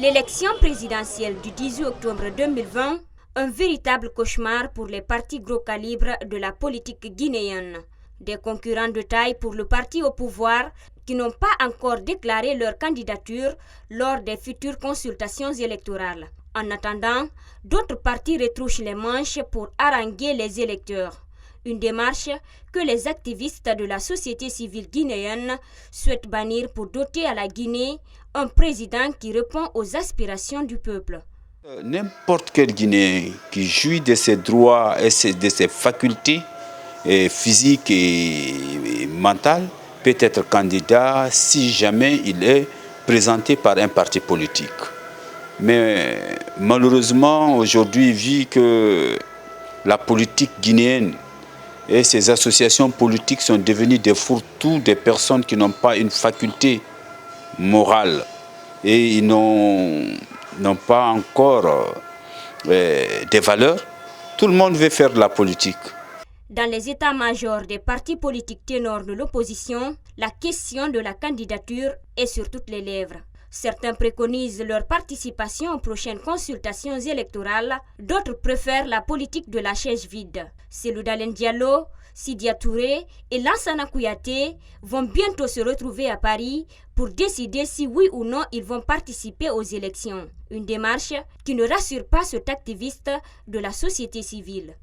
L'élection présidentielle du 18 octobre 2020, un véritable cauchemar pour les partis gros calibre de la politique guinéenne. Des concurrents de taille pour le parti au pouvoir qui n'ont pas encore déclaré leur candidature lors des futures consultations électorales. En attendant, d'autres partis retroussent les manches pour haranguer les électeurs. Une démarche que les activistes de la société civile guinéenne souhaitent bannir pour doter à la Guinée un président qui répond aux aspirations du peuple. N'importe quel Guinéen qui jouit de ses droits et de ses facultés physiques et mentales peut être candidat si jamais il est présenté par un parti politique. Mais malheureusement, aujourd'hui, vu que la politique guinéenne et ces associations politiques sont devenues des fourre-tout des personnes qui n'ont pas une faculté morale et ils n'ont pas encore des valeurs, tout le monde veut faire de la politique. Dans les états-majors des partis politiques ténors de l'opposition, la question de la candidature est sur toutes les lèvres. Certains préconisent leur participation aux prochaines consultations électorales, d'autres préfèrent la politique de la chaise vide. Cellou Dalein Diallo, Sidya Touré et Lansana Kouyaté vont bientôt se retrouver à Paris pour décider si oui ou non ils vont participer aux élections. Une démarche qui ne rassure pas cet activiste de la société civile.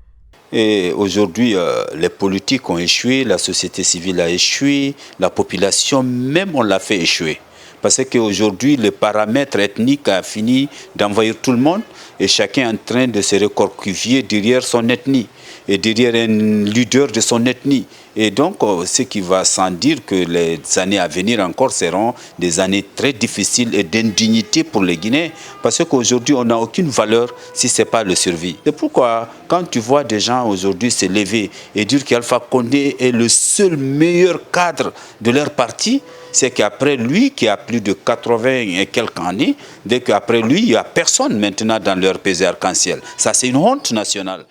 Et aujourd'hui, les politiques ont échoué, la société civile a échoué, la population même on l'a fait échouer. Parce qu'aujourd'hui, le paramètre ethnique a fini d'envahir tout le monde et chacun est en train de se recroqueviller derrière son ethnie et derrière un leader de son ethnie. Et donc, ce qui va sans dire que les années à venir encore seront des années très difficiles et d'indignité pour les Guinéens. Parce qu'aujourd'hui, on n'a aucune valeur si ce n'est pas le survie. C'est pourquoi, quand tu vois des gens aujourd'hui se lever et dire qu'Alpha Condé est le seul meilleur cadre de leur parti, c'est qu'après lui, qui a plus de 80 et quelques années, dès qu'après lui, il n'y a personne maintenant dans leur pays arc-en-ciel. Ça, c'est une honte nationale.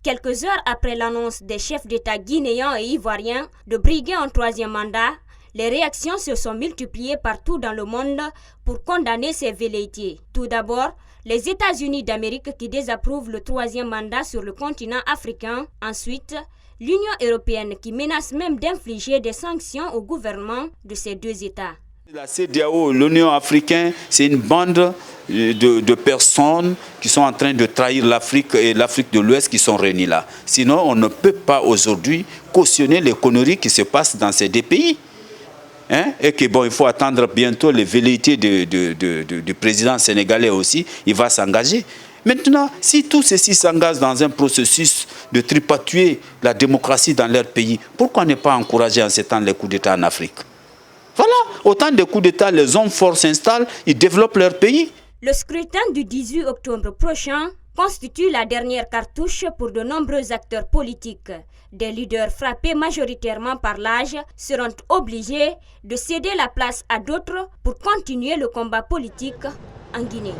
Quelques heures après l'annonce des chefs d'État guinéens et ivoiriens de briguer un troisième mandat, les réactions se sont multipliées partout dans le monde pour condamner ces velléités. Tout d'abord, les États-Unis d'Amérique qui désapprouvent le troisième mandat sur le continent africain. Ensuite, l'Union européenne qui menace même d'infliger des sanctions au gouvernement de ces deux États. La CEDEAO, l'Union africaine, c'est une bande de personnes qui sont en train de trahir l'Afrique et l'Afrique de l'Ouest qui sont réunies là. Sinon, on ne peut pas aujourd'hui cautionner les conneries qui se passent dans ces deux pays. Et que bon, il faut attendre bientôt les velléités du président sénégalais aussi, il va s'engager. Maintenant, si tout ceci s'engage dans un processus de tripatuer la démocratie dans leur pays, pourquoi ne pas encourager en ce temps les coups d'État en Afrique? Voilà, autant de coups d'État, les hommes forts s'installent, ils développent leur pays. Le scrutin du 18 octobre prochain constitue la dernière cartouche pour de nombreux acteurs politiques. Des leaders frappés majoritairement par l'âge seront obligés de céder la place à d'autres pour continuer le combat politique en Guinée.